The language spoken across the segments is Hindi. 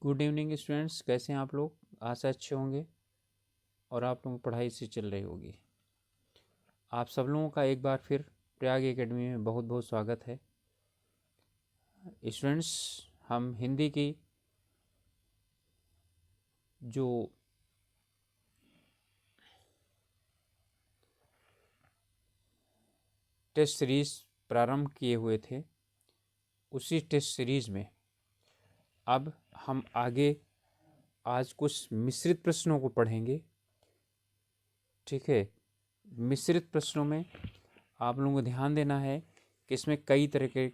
गुड इवनिंग स्टूडेंट्स, कैसे हैं आप लोग। आशा अच्छे होंगे और आप लोगों की पढ़ाई से चल रही होगी। आप सब लोगों का एक बार फिर प्रयाग एकेडमी में बहुत बहुत स्वागत है। स्टूडेंट्स, हम हिंदी की जो टेस्ट सीरीज़ प्रारंभ किए हुए थे, उसी टेस्ट सीरीज़ में अब हम आगे आज कुछ मिश्रित प्रश्नों को पढ़ेंगे। ठीक है, मिश्रित प्रश्नों में आप लोगों को ध्यान देना है कि इसमें कई तरह के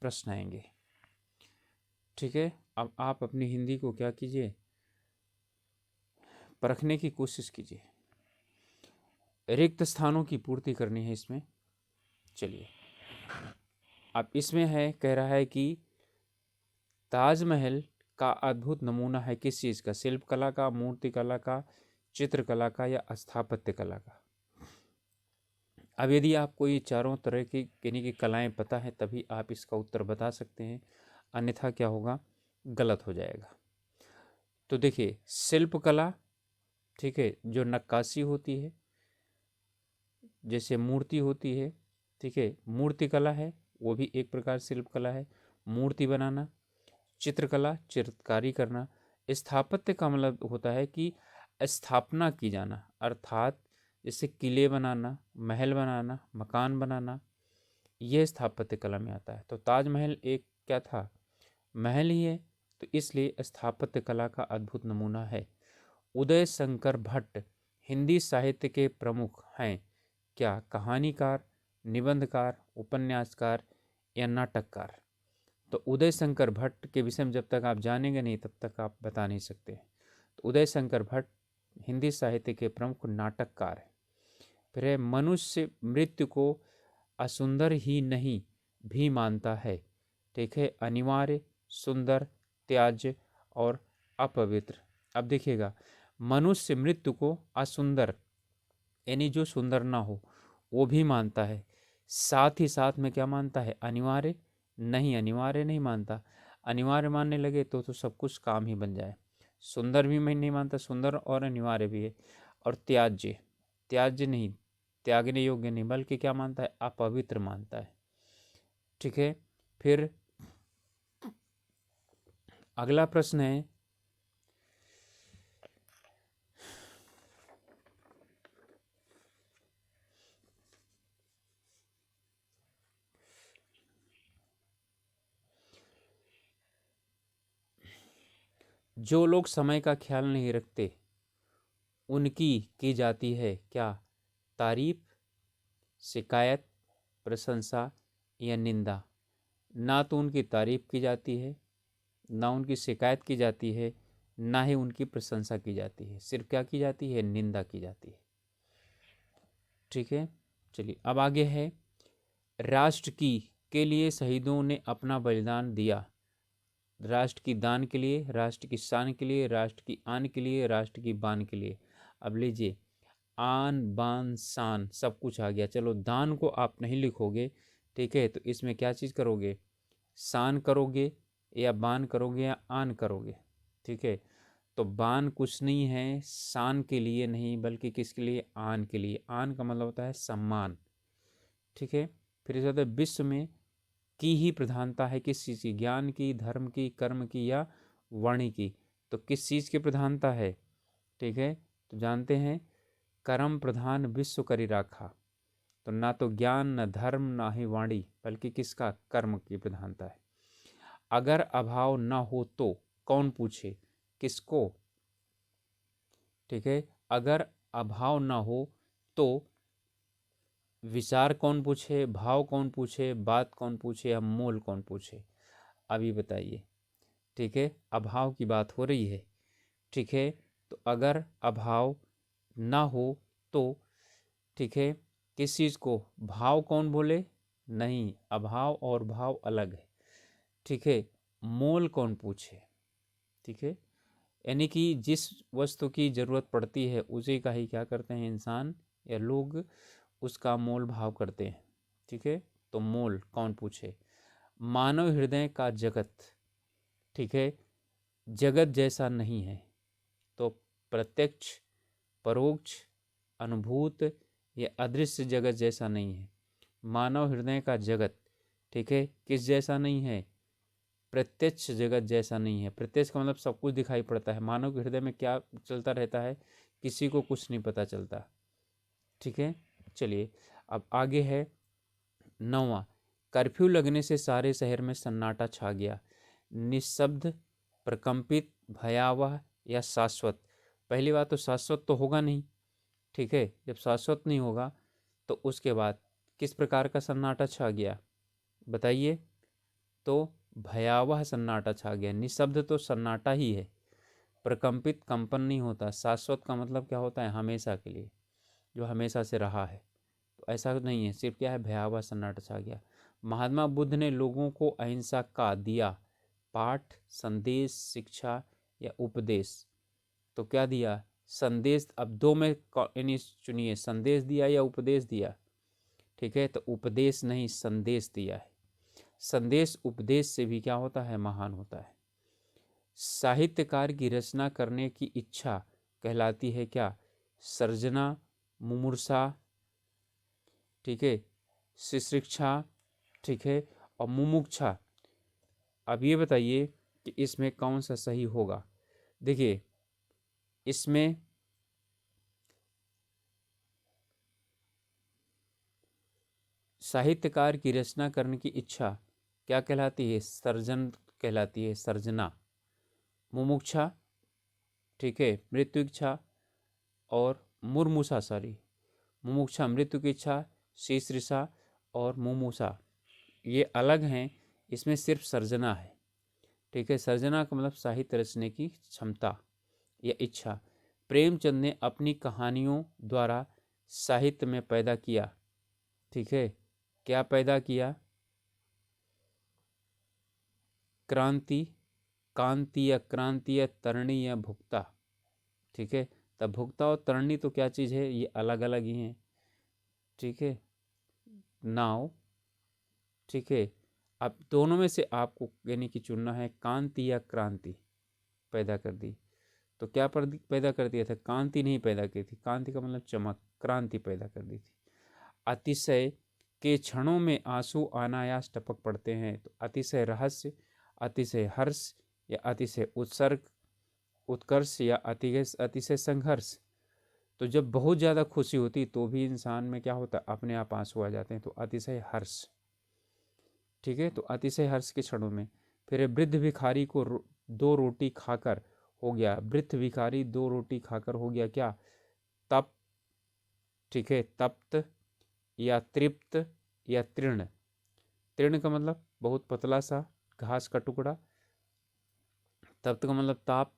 प्रश्न आएंगे। ठीक है, अब आप अपनी हिंदी को क्या कीजिए, परखने की कोशिश कीजिए। रिक्त स्थानों की पूर्ति करनी है इसमें। चलिए, अब इसमें है, कह रहा है कि ताजमहल का अद्भुत नमूना है किस चीज़ का, शिल्पकला का, मूर्तिकला का, चित्रकला का या स्थापत्य कला का। अब यदि आपको ये चारों तरह की यानी कि कलाएं पता है तभी आप इसका उत्तर बता सकते हैं, अन्यथा क्या होगा, गलत हो जाएगा। तो देखिए, शिल्पकला, ठीक है, जो नक्काशी होती है, जैसे मूर्ति होती है, ठीक है, मूर्तिकला है, वो भी एक प्रकार शिल्पकला है, मूर्ति बनाना। चित्रकला, चित्रकारी करना। स्थापत्य का मतलब होता है कि स्थापना की जाना, अर्थात जैसे किले बनाना, महल बनाना, मकान बनाना, यह स्थापत्य कला में आता है। तो ताजमहल एक क्या था, महल ही है, तो इसलिए स्थापत्य कला का अद्भुत नमूना है। उदय शंकर भट्ट हिंदी साहित्य के प्रमुख हैं क्या, कहानीकार, निबंधकार, उपन्यासकार या नाटककार। तो उदय शंकर भट्ट के विषय में जब तक आप जानेंगे नहीं तब तक आप बता नहीं सकते। तो उदय शंकर भट्ट हिंदी साहित्य के प्रमुख नाटककार है। फिर है, मनुष्य मृत्यु को असुंदर ही नहीं भी मानता है। ठीक है, अनिवार्य, सुंदर, त्याज्य और अपवित्र। अब देखिएगा, मनुष्य मृत्यु को असुंदर यानी जो सुंदर ना हो वो भी मानता है, साथ ही साथ में क्या मानता है, अनिवार्य नहीं, अनिवार्य नहीं मानता। अनिवार्य मानने लगे तो सब कुछ काम ही बन जाए। सुंदर भी मैं नहीं मानता, सुंदर और अनिवार्य भी है। और त्याज्य, त्याज्य नहीं, त्यागने योग्य नहीं, बल्कि क्या मानता है, अपवित्र मानता है। ठीक है, फिर अगला प्रश्न है, जो लोग समय का ख्याल नहीं रखते उनकी की जाती है क्या, तारीफ, शिकायत, प्रशंसा या निंदा। ना तो उनकी तारीफ की जाती है, ना उनकी शिकायत की जाती है, ना ही उनकी प्रशंसा की जाती है, सिर्फ क्या की जाती है, निंदा की जाती है। ठीक है, चलिए अब आगे है, राष्ट्र की के लिए शहीदों ने अपना बलिदान दिया। राष्ट्र की दान के लिए, राष्ट्र की शान के लिए, राष्ट्र की आन के लिए, राष्ट्र की बान के लिए। अब लीजिए, आन बान शान सब कुछ आ गया। चलो, दान को आप नहीं लिखोगे, ठीक है, तो इसमें क्या चीज़ करोगे, शान करोगे या बान करोगे या आन करोगे। ठीक है, तो बान कुछ नहीं है, शान के लिए नहीं, बल्कि किसके लिए, आन के लिए। आन का मतलब होता है सम्मान। ठीक है, फिर इस होता है, विश्व में की ही प्रधानता है किस चीज़ की, ज्ञान की, धर्म की, कर्म की या वाणी की। तो किस चीज़ की प्रधानता है, ठीक है, तो जानते हैं, कर्म प्रधान विश्व करी राखा। तो ना तो ज्ञान, न धर्म, ना ही वाणी, बल्कि किसका, कर्म की प्रधानता है। अगर अभाव न हो तो कौन पूछे, किसको। ठीक है, अगर अभाव न हो तो विचार कौन पूछे, भाव कौन पूछे, बात कौन पूछे या मोल कौन पूछे। अभी बताइए। ठीक है, अभाव की बात हो रही है। ठीक है, तो अगर अभाव ना हो तो, ठीक है, किस चीज़ को, भाव कौन बोले, नहीं, अभाव और भाव अलग है। ठीक है, मोल कौन पूछे। ठीक है, यानी कि जिस वस्तु की ज़रूरत पड़ती है उसी का ही क्या करते हैं इंसान या लोग, उसका मोल भाव करते हैं। ठीक है, तो मोल कौन पूछे। मानव हृदय का जगत, ठीक है, जगत जैसा नहीं है। तो प्रत्यक्ष, परोक्ष, अनुभूत या अदृश्य जगत जैसा नहीं है। मानव हृदय का जगत, ठीक है, किस जैसा नहीं है? प्रत्यक्ष जगत जैसा नहीं है। प्रत्यक्ष का मतलब सब कुछ दिखाई पड़ता है। मानव के हृदय में क्या चलता रहता है, किसी को कुछ नहीं पता चलता। ठीक है, चलिए अब आगे है 9वां। कर्फ्यू लगने से सारे शहर में सन्नाटा छा गया। निःशब्द, प्रकंपित, भयावह या शाश्वत। पहली बात तो शाश्वत तो होगा नहीं, ठीक है। जब शाश्वत नहीं होगा तो उसके बाद किस प्रकार का सन्नाटा छा गया बताइए? तो भयावह सन्नाटा छा गया। निःशब्द तो सन्नाटा ही है। प्रकंपित, कंपन नहीं होता। शाश्वत का मतलब क्या होता है? हमेशा के लिए, जो हमेशा से रहा है। तो ऐसा नहीं है, सिर्फ क्या है, भयावह सन्नाटा छा गया। महात्मा बुद्ध ने लोगों को अहिंसा का दिया पाठ, संदेश, शिक्षा या उपदेश। तो क्या दिया? संदेश। अब दो में यानी चुनिए, संदेश दिया या उपदेश दिया। ठीक है, तो उपदेश नहीं, संदेश दिया है। संदेश उपदेश से भी क्या होता है? महान होता है। साहित्यकार की रचना करने की इच्छा कहलाती है क्या? सर्जना, मुमूर्षा, ठीक है, शिश्रिक्षा, ठीक है, और मुमुक्षा। अब ये बताइए कि इसमें कौन सा सही होगा? देखिए, इसमें साहित्यकार की रचना करने की इच्छा क्या कहलाती है? सर्जन कहलाती है, सर्जना। मुमुक्षा, ठीक है, मृत्यु इच्छा, और मुर्मुषा, सॉरी, मुमुक्षा मृत्यु की इच्छा, शीर्षा और मुमुषा ये अलग हैं। इसमें सिर्फ सर्जना है, ठीक है। सर्जना का मतलब साहित्य रचने की क्षमता या इच्छा। प्रेमचंद ने अपनी कहानियों द्वारा साहित्य में पैदा किया, ठीक है, क्या पैदा किया? क्रांति, कांति या क्रांति या तरणी या भुक्ता, ठीक है। तब भुक्ता और तरणी तो क्या चीज़ है? ये अलग अलग ही हैं, ठीक है। नाव, ठीक है। अब दोनों में से आपको यानी कि चुनना है। कांति या क्रांति पैदा कर दी, तो क्या पैदा कर दिया था? कांति नहीं पैदा की थी। कांति का मतलब चमक, क्रांति पैदा कर दी थी। अतिशय के क्षणों में आंसू अनायास टपक पड़ते हैं। तो अतिशय रहस्य, अतिशय हर्ष या अतिशय उत्सर्ग, उत्कर्ष या अतिशय संघर्ष। तो जब बहुत ज़्यादा खुशी होती तो भी इंसान में क्या होता? अपने आप आंसू आ जाते हैं। तो अतिशय हर्ष, ठीक है। तो अतिशय हर्ष के क्षणों में। फिर वृद्ध भिखारी को दो रोटी खाकर हो गया, वृद्ध भिखारी दो रोटी खाकर हो गया क्या? तप, ठीक है, तप्त या तृप्त या तृण। तृण का मतलब बहुत पतला सा घास का टुकड़ा। तप्त का मतलब ताप,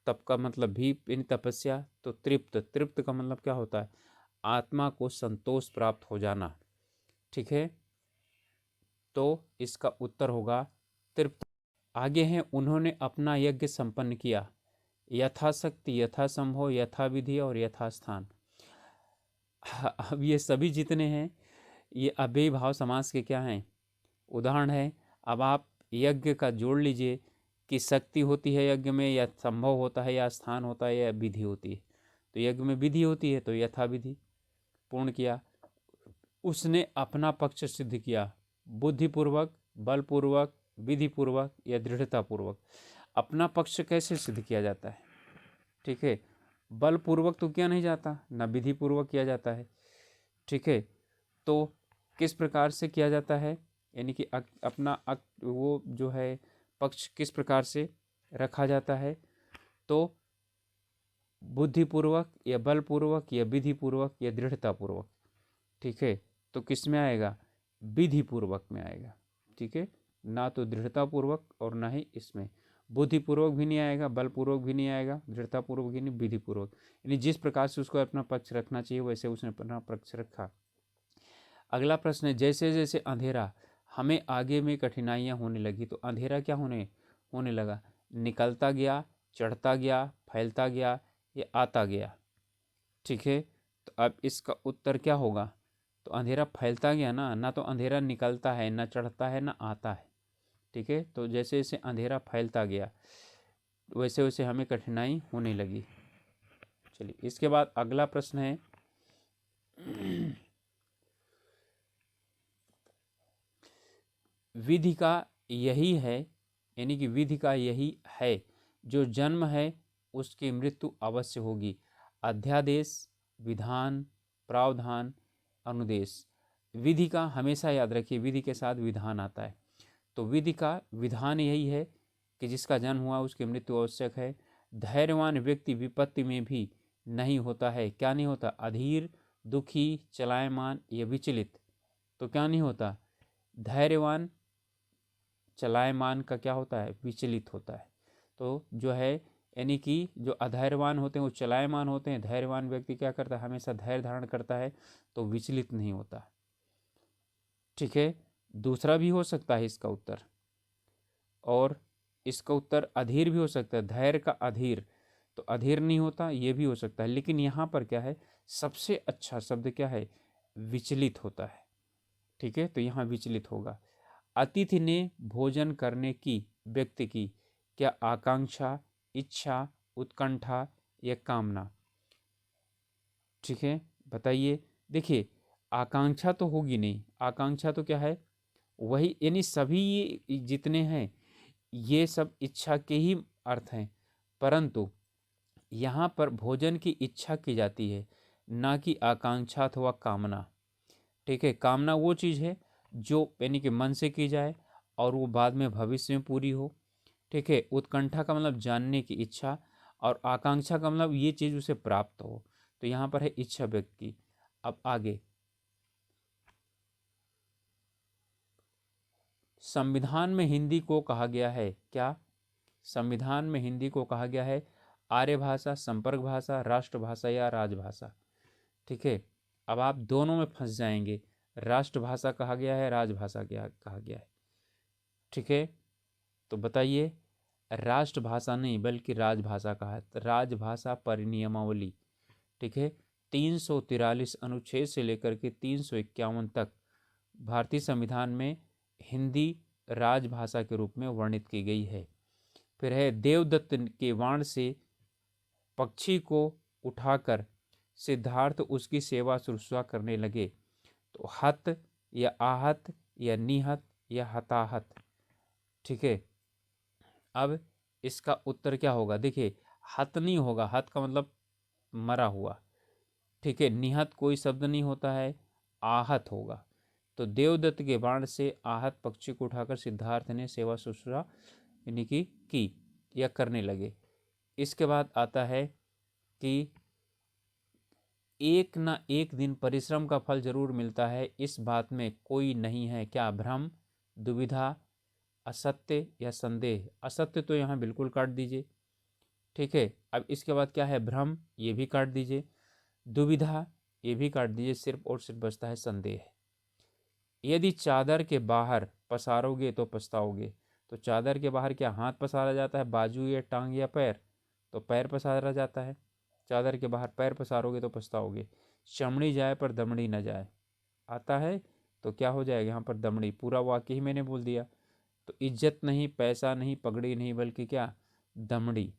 तप का मतलब भी इन तपस्या। तो तृप्त, तृप्त का मतलब क्या होता है? आत्मा को संतोष प्राप्त हो जाना, ठीक है। तो इसका उत्तर होगा तृप्त। आगे हैं, उन्होंने अपना यज्ञ संपन्न किया यथाशक्ति, यथासंभव, यथाविधि और यथास्थान। अब ये सभी जितने हैं ये अव्ययी भाव समास के क्या हैं? उदाहरण है। अब आप यज्ञ का जोड़ लीजिए कि शक्ति होती है यज्ञ में, या संभव होता है, या स्थान होता है, या विधि होती है। तो यज्ञ में विधि होती है, तो यथाविधि पूर्ण किया। उसने अपना पक्ष सिद्ध किया बुद्धिपूर्वक, बलपूर्वक, विधिपूर्वक या दृढ़तापूर्वक। अपना पक्ष कैसे सिद्ध किया जाता है? ठीक है, बलपूर्वक तो किया नहीं जाता, न विधिपूर्वक किया जाता है, ठीक है। तो किस प्रकार से किया जाता है? यानी कि अपना वो जो है पक्ष किस प्रकार से रखा जाता है? तो बुद्धिपूर्वक या बलपूर्वक या विधिपूर्वक या दृढ़तापूर्वक, ठीक है। तो किस में आएगा? विधिपूर्वक में आएगा, ठीक है। ना तो दृढ़तापूर्वक और ना ही इसमें बुद्धिपूर्वक भी नहीं आएगा, बलपूर्वक भी नहीं आएगा, दृढ़तापूर्वक भी नहीं, विधिपूर्वक। यानी जिस प्रकार से उसको अपना पक्ष रखना चाहिए वैसे उसने अपना पक्ष रखा। अगला प्रश्न है, जैसे जैसे अंधेरा, हमें आगे में कठिनाइयाँ होने लगी। तो अंधेरा क्या होने लगा? निकलता गया, चढ़ता गया, फैलता गया, ये आता गया, ठीक है। तो अब इसका उत्तर क्या होगा? तो अंधेरा फैलता गया ना, ना तो अंधेरा निकलता है, ना चढ़ता है, ना आता है, ठीक है। तो जैसे जैसे अंधेरा फैलता गया, वैसे वैसे हमें कठिनाई होने लगी। चलिए, इसके बाद अगला प्रश्न है विधि का यही है, यानी कि विधि का यही है, जो जन्म है उसकी मृत्यु अवश्य होगी। अध्यादेश, विधान, प्रावधान, अनुदेश। विधि का हमेशा याद रखिए, विधि के साथ विधान आता है। तो विधि का विधान यही है कि जिसका जन्म हुआ उसकी मृत्यु आवश्यक है। धैर्यवान व्यक्ति विपत्ति में भी नहीं होता है। क्या नहीं होता? अधीर, दुखी, चलायमान या विचलित। तो क्या नहीं होता? धैर्यवान चलायमान का क्या होता है? विचलित होता है। तो जो है, यानी कि जो अधैर्यवान होते हैं वो चलायमान होते हैं। धैर्यवान व्यक्ति क्या करता है? हमेशा धैर्य धारण करता है, तो विचलित नहीं होता। ठीक है, दूसरा भी हो सकता है इसका उत्तर, और इसका उत्तर अधीर भी हो सकता है। धैर्य का अधीर, तो अधीर नहीं होता, ये भी हो सकता है। लेकिन यहाँ पर क्या है, सबसे अच्छा शब्द क्या है? विचलित होता है। ठीक है, तो यहाँ विचलित होगा। अतिथि ने भोजन करने की व्यक्ति की क्या आकांक्षा, इच्छा, उत्कंठा या कामना? ठीक है, बताइए। देखिए, आकांक्षा तो होगी नहीं। आकांक्षा तो क्या है? वही, यानी सभी ये जितने हैं ये सब इच्छा के ही अर्थ हैं, परंतु यहाँ पर भोजन की इच्छा की जाती है, ना कि आकांक्षा अथवा कामना। ठीक है, कामना वो चीज़ है जो यानी कि मन से की जाए और वो बाद में भविष्य में पूरी हो। ठीक है, उत्कंठा का मतलब जानने की इच्छा, और आकांक्षा का मतलब ये चीज़ उसे प्राप्त हो। तो यहाँ पर है इच्छा व्यक्त की। अब आगे, संविधान में हिंदी को कहा गया है क्या? संविधान में हिंदी को कहा गया है आर्य भाषा, संपर्क भाषा, राष्ट्रभाषा या राजभाषा। ठीक है, अब आप दोनों में फंस जाएंगे। राष्ट्रभाषा कहा गया है, राजभाषा क्या कहा गया है? ठीक है, तो बताइए। राष्ट्रभाषा नहीं बल्कि राजभाषा कहा है। राजभाषा परिनियमावली, ठीक है, 343 अनुच्छेद से लेकर के 351 तक भारतीय संविधान में हिंदी राजभाषा के रूप में वर्णित की गई है। फिर है देवदत्त के वाण से पक्षी को उठाकर सिद्धार्थ उसकी सेवा शुश्रूषा करने लगे। तो हत या आहत या निहत या हताहत। ठीक है, अब इसका उत्तर क्या होगा? देखिए, हत नहीं होगा, हत का मतलब मरा हुआ। ठीक है, निहत कोई शब्द नहीं होता है, आहत होगा। तो देवदत्त के बाण से आहत पक्षी को उठाकर सिद्धार्थ ने सेवा शुश्रूषा यानी कि की या करने लगे। इसके बाद आता है कि एक ना एक दिन परिश्रम का फल जरूर मिलता है, इस बात में कोई नहीं है क्या भ्रम, दुविधा, असत्य या संदेह। असत्य तो यहाँ बिल्कुल काट दीजिए। ठीक है, अब इसके बाद क्या है? भ्रम, ये भी काट दीजिए। दुविधा, ये भी काट दीजिए। सिर्फ और सिर्फ बचता है संदेह। यदि चादर के बाहर पसारोगे तो पछताओगे। तो चादर के बाहर क्या हाथ पसारा जाता है, बाजू या टांग या पैर? तो पैर पसारा जाता है। चादर के बाहर पैर पसारोगे तो पछताओगे। चमड़ी जाए पर दमड़ी न जाए, आता है तो क्या हो जाएगा यहाँ पर? दमड़ी। पूरा वाक्य ही मैंने बोल दिया। तो इज्जत नहीं, पैसा नहीं, पगड़ी नहीं, बल्कि क्या? दमड़ी।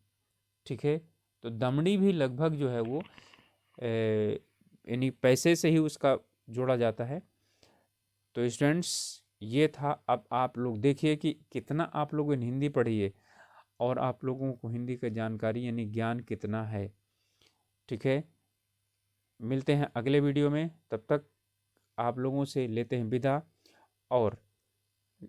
ठीक है, तो दमड़ी भी लगभग जो है वो यानी पैसे से ही उसका जोड़ा जाता है। तो स्टूडेंट्स, ये था। अब आप लोग देखिए कि कितना आप लोगों ने हिंदी पढ़ी है और आप लोगों को हिंदी का जानकारी यानी ज्ञान कितना है। ठीक है, मिलते हैं अगले वीडियो में। तब तक आप लोगों से लेते हैं विदा। और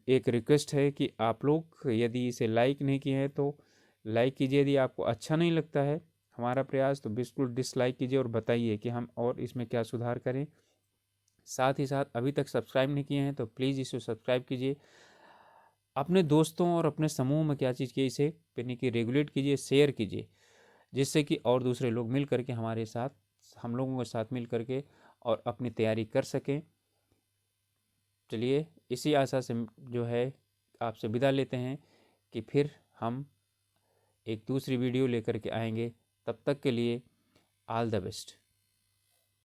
एक रिक्वेस्ट है कि आप लोग यदि इसे लाइक नहीं किए हैं तो लाइक कीजिए। यदि आपको अच्छा नहीं लगता है हमारा प्रयास तो बिल्कुल डिसलाइक कीजिए और बताइए कि हम और इसमें क्या सुधार करें। साथ ही साथ अभी तक सब्सक्राइब नहीं किए हैं तो प्लीज़ इसे सब्सक्राइब कीजिए। अपने दोस्तों और अपने समूह में क्या चीज़ की इसे यानी कि रेगुलेट कीजिए, शेयर कीजिए, जिससे कि और दूसरे लोग मिल करके हमारे साथ, हम लोगों के साथ मिल करके और अपनी तैयारी कर सकें। चलिए, इसी आशा से जो है आपसे विदा लेते हैं कि फिर हम एक दूसरी वीडियो लेकर के आएंगे। तब तक के लिए ऑल द बेस्ट।